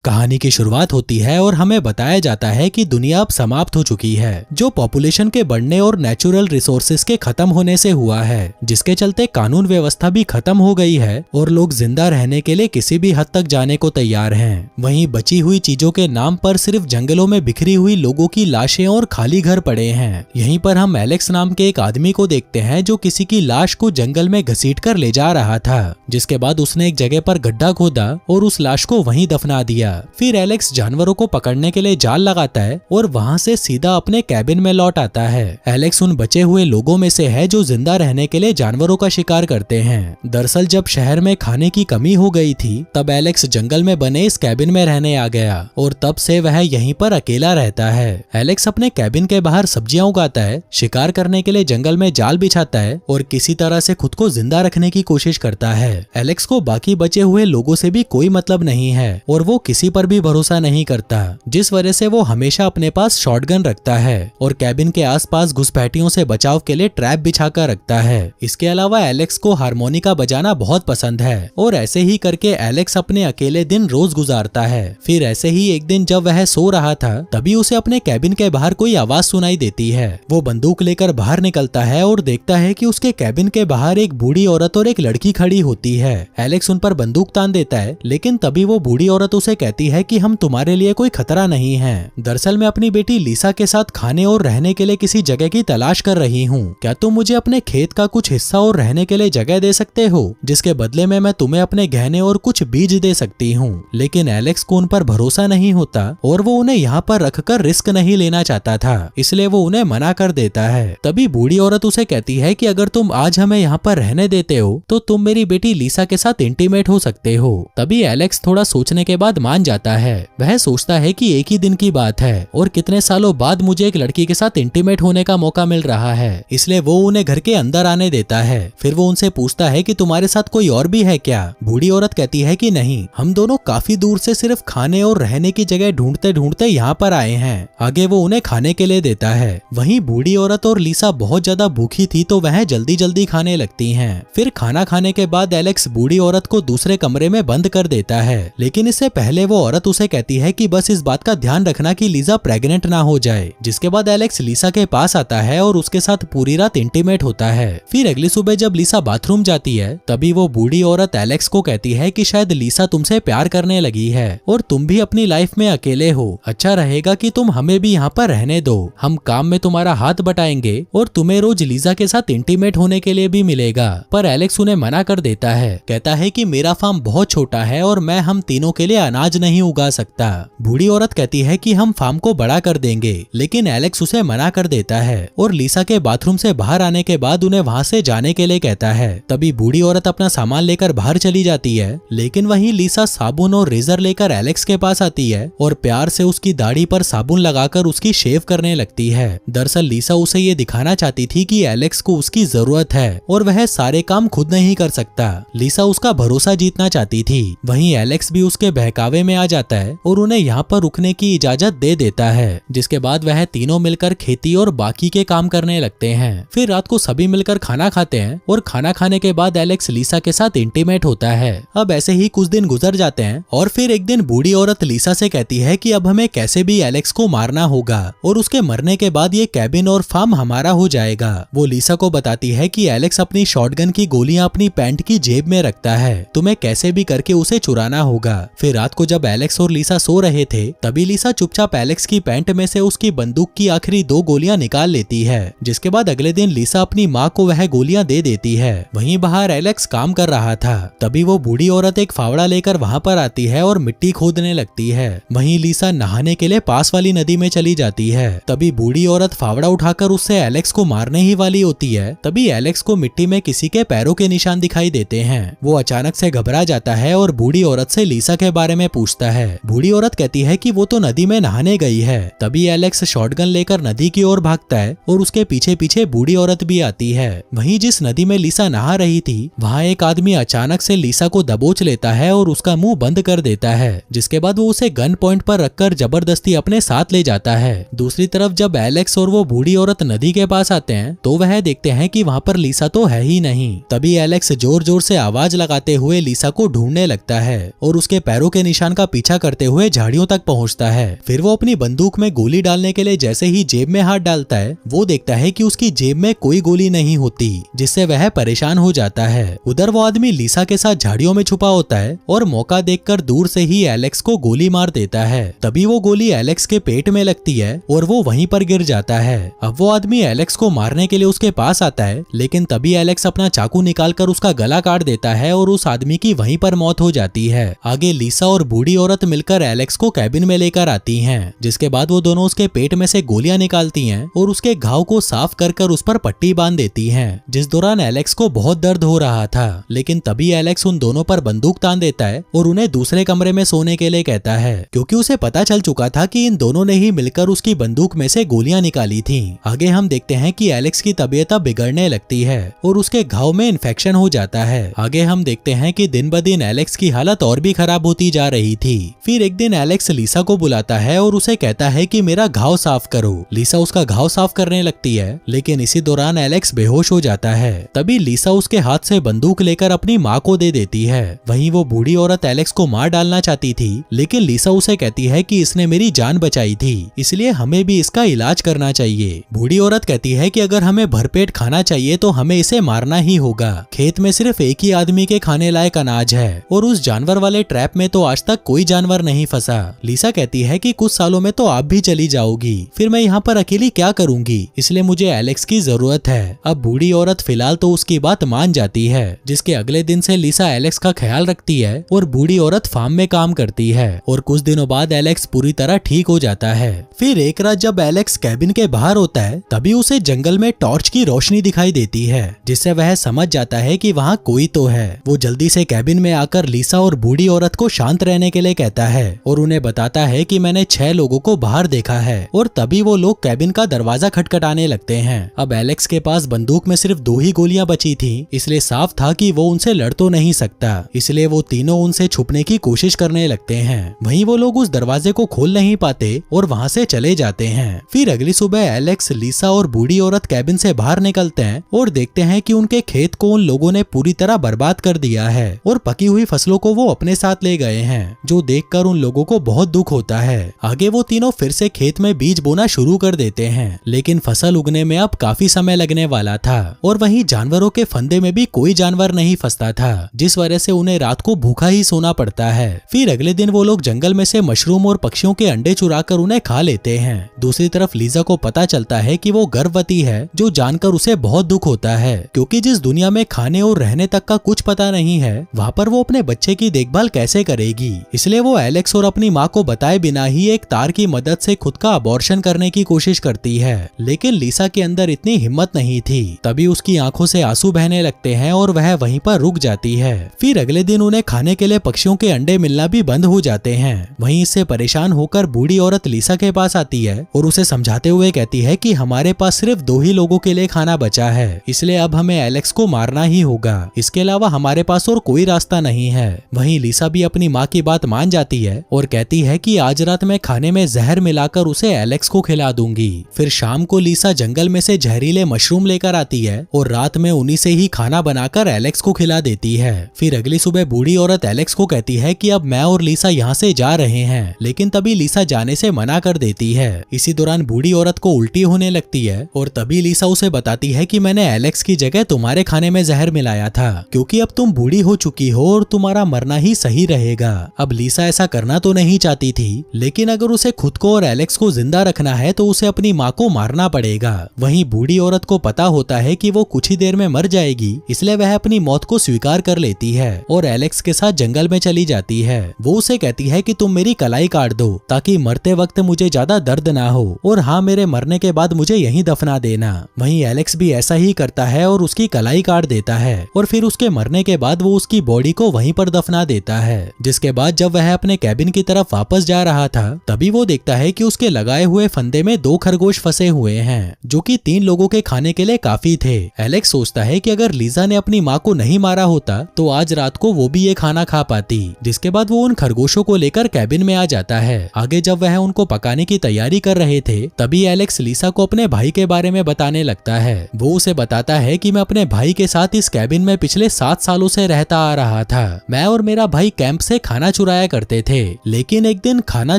कहानी की शुरुआत होती है और हमें बताया जाता है कि दुनिया अब समाप्त हो चुकी है, जो पॉपुलेशन के बढ़ने और नेचुरल रिसोर्सेज के खत्म होने से हुआ है, जिसके चलते कानून व्यवस्था भी खत्म हो गई है और लोग जिंदा रहने के लिए किसी भी हद तक जाने को तैयार हैं। वहीं बची हुई चीजों के नाम पर सिर्फ जंगलों में बिखरी हुई लोगों की लाशें और खाली घर पड़े हैं। यहीं पर हम एलेक्स नाम के एक आदमी को देखते हैं जो किसी की लाश को जंगल में घसीट कर ले जा रहा था, जिसके बाद उसने एक जगह पर गड्ढा खोदा और उस लाश को वहीं दफना दिया। फिर एलेक्स जानवरों को पकड़ने के लिए जाल लगाता है और वहां से सीधा अपने कैबिन में लौट आता है। एलेक्स उन बचे हुए लोगों में से है जो जिंदा रहने के लिए जानवरों का शिकार करते हैं। दरअसल जब शहर में खाने की कमी हो गई थी तब एलेक्स जंगल में बने इस कैबिन में रहने आ गया और तब से वह यहीं पर अकेला रहता है। एलेक्स अपने कैबिन के बाहर सब्जियां उगाता है, शिकार करने के लिए जंगल में जाल बिछाता है और किसी तरह से खुद को जिंदा रखने की कोशिश करता है। एलेक्स को बाकी बचे हुए लोगों से भी कोई मतलब नहीं है और वो किसी पर भी भरोसा नहीं करता, जिस वजह से वो हमेशा अपने पास शॉटगन रखता है और कैबिन के आसपास घुसपैठियों से बचाव के लिए ट्रैप बिछाकर रखता है। इसके अलावा एलेक्स को हारमोनिका बजाना बहुत पसंद है और ऐसे ही करके एलेक्स अपने अकेले दिन रोज गुजारता है। फिर ऐसे ही एक दिन जब वह सो रहा था तभी उसे अपने कैबिन के बाहर कोई आवाज सुनाई देती है। वो बंदूक लेकर बाहर निकलता है और देखता है कि उसके कैबिन के बाहर एक बूढ़ी औरत और एक लड़की खड़ी होती है। एलेक्स उन पर बंदूक तान देता है, लेकिन तभी वो बूढ़ी औरत उसे कहती है कि हम तुम्हारे लिए कोई खतरा नहीं है। दरअसल मैं अपनी बेटी लीसा के साथ खाने और रहने के लिए किसी जगह की तलाश कर रही हूँ। क्या तुम मुझे अपने खेत का कुछ हिस्सा और रहने के लिए जगह दे सकते हो, जिसके बदले में मैं तुम्हें अपने गहने और कुछ बीज दे सकती हूँ। लेकिन एलेक्स को उन पर भरोसा नहीं होता और वो उन्हें यहाँ पर रखकर रिस्क नहीं लेना चाहता था, इसलिए वो उन्हें मना कर देता है। तभी बूढ़ी औरत उसे कहती है कि अगर तुम आज हमें यहाँ पर रहने देते हो तो तुम मेरी बेटी लीसा के साथ इंटीमेट हो सकते हो। तभी एलेक्स थोड़ा सोचने के बाद मान जाता है। वह सोचता है कि एक ही दिन की बात है और कितने सालों बाद मुझे एक लड़की के साथ इंटीमेट होने का मौका मिल रहा है, इसलिए वो उन्हें घर के अंदर आने देता है। फिर वो उनसे पूछता है कि तुम्हारे साथ कोई और भी है क्या। बूढ़ी औरत कहती है कि नहीं, हम दोनों काफी दूर से सिर्फ खाने और रहने की जगह ढूंढते ढूंढते यहाँ पर आए हैं। आगे वो उन्हें खाने के लिए देता है। वहीं बूढ़ी औरत और लीसा बहुत ज्यादा भूखी थी तो वह जल्दी जल्दी खाने लगती हैं। फिर खाना खाने के बाद एलेक्स बूढ़ी औरत को दूसरे कमरे में बंद कर देता है, लेकिन इससे पहले वो औरत उसे कहती है कि बस इस बात का ध्यान रखना कि लीसा प्रेग्नेंट ना हो जाए। जिसके बाद एलेक्स लीसा के पास आता है और उसके साथ पूरी रात इंटीमेट होता है। फिर अगली सुबह जब लीसा बाथरूम जाती है तभी वो बूढ़ी औरत एलेक्स को कहती है कि शायद लीसा तुमसे प्यार करने लगी है और तुम भी अपनी लाइफ में अकेले हो। अच्छा रहेगा कि तुम हमें भी यहाँ पर रहने दो, हम काम में तुम्हारा हाथ बटाएंगे और तुम्हें रोज लीसा के साथ इंटीमेट होने के लिए भी मिलेगा। पर एलेक्स उन्हें मना कर देता है, कहता है कि मेरा फार्म बहुत छोटा है और मैं हम तीनों के लिए अनाज नहीं उगा सकता। बूढ़ी औरत कहती है कि हम फार्म को बड़ा कर देंगे, लेकिन एलेक्स उसे मना कर देता है और लीसा के बाथरूम से बाहर आने के बाद उन्हें वहां से जाने के लिए कहता है। तभी बूढ़ी औरत अपना सामान लेकर बाहर चली जाती है, लेकिन वहीं लीसा साबुन और रेजर लेकर एलेक्स के पास आती है और प्यार से उसकी दाढ़ी पर साबुन लगाकर उसकी शेव करने लगती है। दरअसल लीसा उसे ये दिखाना चाहती थी कि एलेक्स को उसकी जरूरत है और वह सारे काम खुद नहीं कर सकता। लीसा उसका भरोसा जीतना चाहती थी। वहीं एलेक्स भी उसके बहकावे में आ जाता है और उन्हें यहाँ पर रुकने की इजाजत दे देता है, जिसके बाद वह तीनों मिलकर खेती और बाकी के काम करने लगते हैं। फिर रात को सभी मिलकर खाना खाते हैं और खाना खाने के बाद एलेक्स लीसा के साथ इंटीमेट होता है। अब ऐसे ही कुछ दिन गुजर जाते हैं और फिर एक दिन बूढ़ी औरत लीसा से कहती है कि अब हमें कैसे भी एलेक्स को मारना होगा और उसके मरने के बाद ये कैबिन और फार्म हमारा हो जाएगा। वो लीसा को बताती है कि एलेक्स अपनी शॉटगन की गोलियां अपनी पैंट की जेब में रखता है, तुम्हें कैसे भी करके उसे चुराना होगा। फिर रात को जब एलेक्स और लीसा सो रहे थे तभी लीसा चुपचाप एलेक्स की पैंट में से उसकी बंदूक की आखिरी 2 गोलियां निकाल लेती है, जिसके बाद अगले दिन लीसा अपनी माँ को वह गोलियां दे देती है। वहीं बाहर एलेक्स काम कर रहा था, तभी वो बूढ़ी औरत एक फावड़ा लेकर वहां पर आती है और मिट्टी खोदने लगती है। वहीं लीसा नहाने के लिए पास वाली नदी में चली जाती है। तभी बूढ़ी औरत फावड़ा उठाकर उससे एलेक्स को मारने ही वाली होती है। तभी एलेक्स को मिट्टी में किसी के पैरों के निशान दिखाई देते हैं। वो अचानक से घबरा जाता है और बूढ़ी औरत से लीसा के बारे में पूछता है। बूढ़ी औरत कहती है कि वो तो नदी में नहाने गई है। तभी एलेक्स शॉटगन लेकर नदी की ओर भागता है और उसके पीछे पीछे बूढ़ी औरत भी आती है। वहीं जिस नदी में लीसा नहा रही थी वहाँ एक आदमी अचानक से लीसा को दबोच लेता है और उसका मुंह बंद कर देता है, जिसके बाद वो उसे गन पॉइंट पर रखकर जबरदस्ती अपने साथ ले जाता है। दूसरी तरफ जब एलेक्स और वो बूढ़ी औरत नदी के पास आते हैं तो वह देखते हैं कि वहाँ पर लीसा तो है ही नहीं। तभी एलेक्स जोर जोर से आवाज लगाते हुए लीसा को ढूंढने लगता है और उसके पैरों के निशान का पीछा करते हुए झाड़ियों तक पहुंचता है। फिर वो अपनी बंदूक में गोली डालने के लिए जैसे ही जेब में हाथ डालता है, वो देखता है कि उसकी जेब में कोई गोली नहीं होती, जिससे वह परेशान हो जाता है। उधर वो आदमी लिसा के साथ झाड़ियों में छुपा होता है और मौका देखकर दूर से ही एलेक्स को गोली मार देता है। तभी वो गोली एलेक्स के पेट में लगती है और वो वहीं पर गिर जाता है। अब वो आदमी एलेक्स को मारने के लिए उसके पास आता है, लेकिन तभी एलेक्स अपना चाकू निकालकर उसका गला काट देता है और उस आदमी की वहीं पर मौत हो जाती है। आगे लिसा और बूढ़ी औरत मिलकर एलेक्स को कैबिन में लेकर आती हैं, जिसके बाद वो दोनों उसके पेट में से गोलियां निकालती हैं और उसके घाव को साफ कर कर उस पर पट्टी बांध देती हैं, जिस दौरान एलेक्स को बहुत दर्द हो रहा था। लेकिन तभी एलेक्स उन दोनों पर बंदूक तान देता है और उन्हें दूसरे कमरे में सोने के लिए कहता है, क्योंकि उसे पता चल चुका था कि इन दोनों ने ही मिलकर उसकी बंदूक में से गोलियां निकाली थी। आगे हम देखते हैं कि एलेक्स की तबीयत अब बिगड़ने लगती है और उसके घाव में इन्फेक्शन हो जाता है। आगे हम देखते हैं कि दिन ब दिन एलेक्स की हालत और भी खराब होती जा रही थी। फिर एक दिन एलेक्स लिसा को बुलाता है और उसे कहता है कि मेरा घाव साफ करो। लिसा उसका घाव साफ करने लगती है, लेकिन इसी दौरान एलेक्स बेहोश हो जाता है। तभी लिसा उसके हाथ से बंदूक लेकर अपनी माँ को दे देती है। वहीं वो बूढ़ी औरत एलेक्स को मार डालना चाहती थी, लेकिन लिसा उसे कहती है कि इसने मेरी जान बचाई थी, इसलिए हमें भी इसका इलाज करना चाहिए। बूढ़ी औरत कहती है कि अगर हमें भरपेट खाना चाहिए तो हमें इसे मारना ही होगा। खेत में सिर्फ एक ही आदमी के खाने लायक अनाज है और उस जानवर वाले ट्रैप में तो आज तक कोई जानवर नहीं फंसा। लिसा कहती है कि कुछ सालों में तो आप भी चली जाओगी, फिर मैं यहाँ पर अकेली क्या करूंगी, इसलिए मुझे एलेक्स की जरूरत है। अब बूढ़ी औरत फिलहाल तो उसकी बात मान जाती है, जिसके अगले दिन से लिसा एलेक्स का ख्याल रखती है और बूढ़ी औरत फार्म में काम करती है और कुछ दिनों बाद एलेक्स पूरी तरह ठीक हो जाता है। फिर एक रात जब एलेक्स कैबिन के बाहर होता है, तभी उसे जंगल में टॉर्च की रोशनी दिखाई देती है, जिससे वह समझ जाता है कि वहाँ कोई तो है। वो जल्दी से कैबिन में आकर लिसा और बूढ़ी औरत को शांत रहने के लिए कहता है और उन्हें बताता है कि मैंने 6 लोगों को बाहर देखा है। और तभी वो लोग कैबिन का दरवाजा खटखटाने लगते हैं। अब एलेक्स के पास बंदूक में सिर्फ 2 ही गोलियां बची थी, इसलिए साफ था कि वो उनसे लड़ तो नहीं सकता, इसलिए वो तीनों उनसे छुपने की कोशिश करने लगते हैं। वहीं वो लोग उस दरवाजे को खोल नहीं पाते और वहाँ से चले जाते हैं। फिर अगली सुबह एलेक्स, लिसा और बूढ़ी औरत कैबिन से बाहर निकलते हैं और देखते हैं कि उनके खेत को उन लोगों ने पूरी तरह बर्बाद कर दिया है और पकी हुई फसलों को वो अपने साथ ले गए हैं, जो देखकर उन लोगों को बहुत दुख होता है। आगे वो तीनों फिर से खेत में बीज बोना शुरू कर देते हैं, लेकिन फसल उगने में अब काफी समय लगने वाला था और वहीं जानवरों के फंदे में भी कोई जानवर नहीं फंसता था, जिस वजह से उन्हें रात को भूखा ही सोना पड़ता है। फिर अगले दिन वो लोग जंगल में से मशरूम और पक्षियों के अंडे चुराकर उन्हें खा लेते हैं। दूसरी तरफ लिसा को पता चलता है कि वो गर्भवती है, जो जानकर उसे बहुत दुख होता है, क्योंकि जिस दुनिया में खाने और रहने तक का कुछ पता नहीं है, वहाँ पर वो अपने बच्चे की देखभाल कैसे करेगी। इसलिए वो एलेक्स और अपनी माँ को बताए बिना ही एक तार की मदद से खुद का अबॉर्शन करने की कोशिश करती है, लेकिन लिसा के अंदर इतनी हिम्मत नहीं थी। तभी उसकी आंखों से आंसू बहने लगते हैं और वह वहीं पर रुक जाती है। फिर अगले दिन उन्हें खाने के लिए पक्षियों के अंडे मिलना भी बंद हो जाते हैं। वहीं इससे परेशान होकर बूढ़ी औरत लिसा के पास आती है और उसे समझाते हुए कहती है कि हमारे पास सिर्फ 2 ही लोगों के लिए खाना बचा है, इसलिए अब हमें एलेक्स को मारना ही होगा, इसके अलावा हमारे पास और कोई रास्ता नहीं है। वहीं लिसा भी अपनी माँ की बात मान जाती है और कहती है कि आज रात मैं खाने में जहर मिलाकर उसे एलेक्स को खिला दूंगी। फिर शाम को लिसा जंगल में से जहरीले मशरूम लेकर आती है और रात में उन्हीं से ही खाना बनाकर एलेक्स को खिला देती है। फिर अगली सुबह बूढ़ी औरत एलेक्स को कहती है कि अब मैं और लिसा यहाँ से जा रहे हैं, लेकिन तभी लिसा जाने से मना कर देती है। इसी दौरान बूढ़ी औरत को उल्टी होने लगती है और तभी लिसा उसे बताती है कि मैंने एलेक्स की जगह तुम्हारे खाने में जहर मिलाया था, क्योंकि अब तुम बूढ़ी हो चुकी हो और तुम्हारा मरना ही सही रहेगा। अब लिसा ऐसा करना तो नहीं चाहती थी, लेकिन अगर उसे खुद को और एलेक्स को जिंदा रखना है तो उसे अपनी माँ को मारना पड़ेगा। वहीं बूढ़ी औरत को पता होता है कि वो कुछ ही देर में मर जाएगी, इसलिए वह अपनी मौत को स्वीकार कर लेती है और एलेक्स के साथ जंगल में चली जाती है। वो उसे कहती है कि तुम मेरी कलाई काट दो ताकि मरते वक्त मुझे ज्यादा दर्द ना हो, और हाँ, मेरे मरने के बाद मुझे यहीं दफना देना। वहीं एलेक्स भी ऐसा ही करता है और उसकी कलाई काट देता है और फिर उसके मरने के बाद वो उसकी बॉडी को वहीं पर दफना देता है। जिसके बाद जब वह अपने कैबिन की तरफ वापस जा रहा था, तभी वो देखता है कि उसके लगाए हुए फंदे में 2 खरगोश फंसे हुए हैं, जो कि 3 लोगों के खाने के लिए काफी थे। एलेक्स सोचता है कि अगर लिसा ने अपनी माँ को नहीं मारा होता तो आज रात को वो भी ये खाना खा पाती। जिसके बाद वो उन खरगोशों को लेकर कैबिन में आ जाता है। आगे जब वह उनको पकाने की तैयारी कर रहे थे, तभी एलेक्स लिसा को अपने भाई के बारे में बताने लगता है। वो उसे बताता है कि मैं अपने भाई के साथ इस कैबिन में पिछले 7 सालों से रहता आ रहा था। मैं और मेरा भाई कैंप से खाना चुराया जाया करते थे। लेकिन एक दिन खाना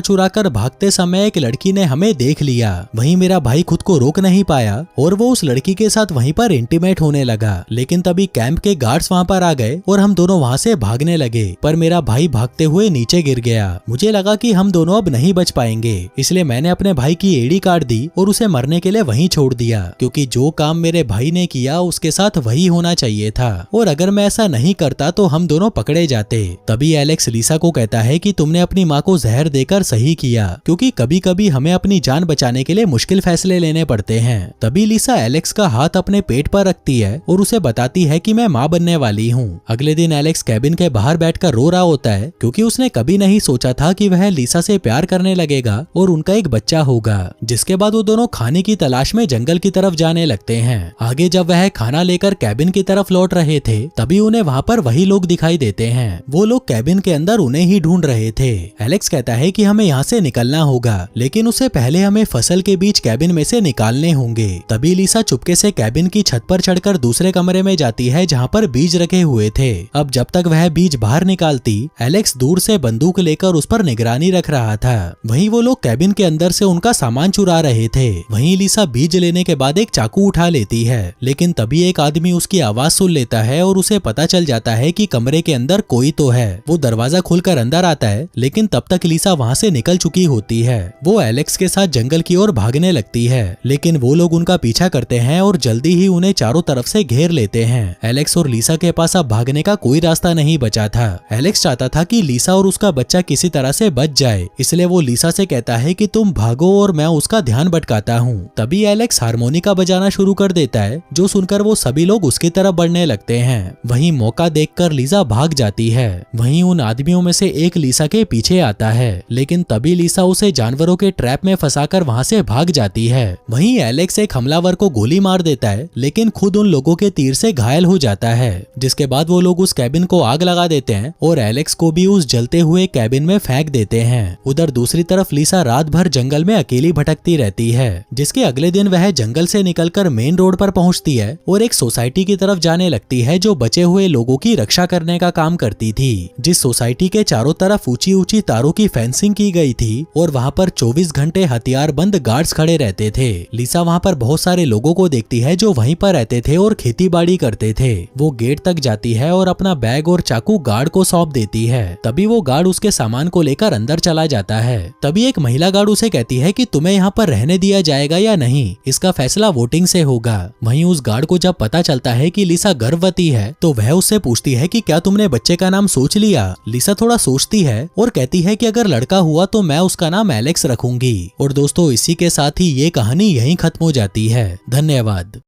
चुराकर भागते समय एक लड़की ने हमें देख लिया। वहीं मेरा भाई खुद को रोक नहीं पाया और वो उस लड़की के साथ वहीं पर इंटीमेट होने लगा। लेकिन तभी कैंप के गार्ड्स वहाँ पर आ गए और हम दोनों वहाँ से भागने लगे, पर मेरा भाई भागते हुए नीचे गिर गया। मुझे लगा कि हम दोनों अब नहीं बच पाएंगे, इसलिए मैंने अपने भाई की एड़ी काट दी और उसे मरने के लिए वहीं छोड़ दिया, क्योंकि जो काम मेरे भाई ने किया उसके साथ वही होना चाहिए था, और अगर मैं ऐसा नहीं करता तो हम दोनों पकड़े जाते। तभी एलेक्स लिसा को कहता है कि तुमने अपनी माँ को जहर देकर सही किया, क्योंकि कभी कभी हमें अपनी जान बचाने के लिए मुश्किल फैसले लेने पड़ते हैं। तभी लिसा एलेक्स का हाथ अपने पेट पर रखती है और उसे बताती है कि मैं माँ बनने वाली हूँ। अगले दिन एलेक्स कैबिन के बाहर बैठकर रो रहा होता है, क्योंकि उसने कभी नहीं सोचा था कि वह लिसा से प्यार करने लगेगा और उनका एक बच्चा होगा। जिसके बाद वो दोनों खाने की तलाश में जंगल की तरफ जाने लगते हैं। आगे जब वह खाना लेकर कैबिन की तरफ लौट रहे थे, तभी उन्हें वहाँ पर वही लोग दिखाई देते हैं। वो लोग कैबिन के अंदर उन्हें ही ढूंढ रहे थे। एलेक्स कहता है कि हमें यहाँ से निकलना होगा, लेकिन उससे पहले हमें फसल के बीज कैबिन में से निकालने होंगे। तभी लिसा चुपके से कैबिन की छत पर चढ़कर दूसरे कमरे में जाती है जहाँ पर बीज रखे हुए थे। अब जब तक वह बीज बाहर निकालती, एलेक्स दूर से बंदूक लेकर उस पर निगरानी रख रहा था। वहीं वो लोग कैबिन के अंदर से उनका सामान चुरा रहे थे। वहीं लिसा बीज लेने के बाद एक चाकू उठा लेती है, लेकिन तभी एक आदमी उसकी आवाज सुन लेता है और उसे पता चल जाता है कि कमरे के अंदर कोई तो है। वो दरवाजा खोलकर अंदर आता है, लेकिन तब तक लिसा वहाँ से निकल चुकी होती है। वो एलेक्स के साथ जंगल की ओर भागने लगती है, लेकिन वो लोग उनका पीछा करते हैं और जल्दी ही उन्हें चारों तरफ से घेर लेते हैं। एलेक्स और लिसा के पास अब भागने का कोई रास्ता नहीं बचा था। एलेक्स चाहता था कि लिसा और उसका बच्चा किसी तरह से बच जाए, इसलिए वो लिसा से कहता है कि तुम भागो और मैं उसका ध्यान भटकाता हूँ। तभी एलेक्स हारमोनिका बजाना शुरू कर देता है, जो सुनकर वो सभी लोग उसकी तरफ बढ़ने लगते हैं। वहीं मौका देखकर लिसा भाग जाती है। वहीं उन आदमियों में से एक लिसा के पीछे आता है, लेकिन तभी लिसा उसे जानवरों के ट्रैप में फंसाकर वहां से भाग जाती है। वहीं एलेक्स एक हमलावर को गोली मार देता है, लेकिन खुद उन लोगों के तीर से घायल हो जाता है। जिसके बाद वो लोग उस कैबिन को आग लगा देते हैं और एलेक्स को भी उस जलते हुए कैबिन में फेंक देते हैं। उधर दूसरी तरफ लिसा रात भर जंगल में अकेली भटकती रहती है। जिसके अगले दिन वह जंगल से निकलकर मेन रोड पर पहुंचती है और एक सोसाइटी की तरफ जाने लगती है जो बचे हुए लोगों की रक्षा करने का काम करती थी। जिस सोसाइटी के चारों तरफ ऊंची ऊंची तारों की फेंसिंग की गई थी और वहां पर 24 घंटे हथियारबंद गार्ड्स खड़े रहते थे। लिसा वहां पर बहुत सारे लोगों को देखती है जो वहीं पर रहते थे और खेती बाड़ी करते थे। वो गेट तक जाती है और अपना बैग और चाकू गार्ड को सौंप देती है। तभी वो गार्ड उसके सामान को लेकर अंदर चला जाता है। तभी एक महिला गार्ड उसे कहती है कि तुम्हें यहाँ पर रहने दिया जाएगा या नहीं, इसका फैसला वोटिंग से होगा। वहीं उस गार्ड को जब पता चलता है कि लिसा गर्भवती है, तो वह उससे पूछती है कि क्या तुमने बच्चे का नाम सोच लिया। लिसा थोड़ा सोचती है और कहती है कि अगर लड़का हुआ तो मैं उसका नाम एलेक्स रखूंगी। और दोस्तों, इसी के साथ ही ये कहानी यहीं खत्म हो जाती है। धन्यवाद।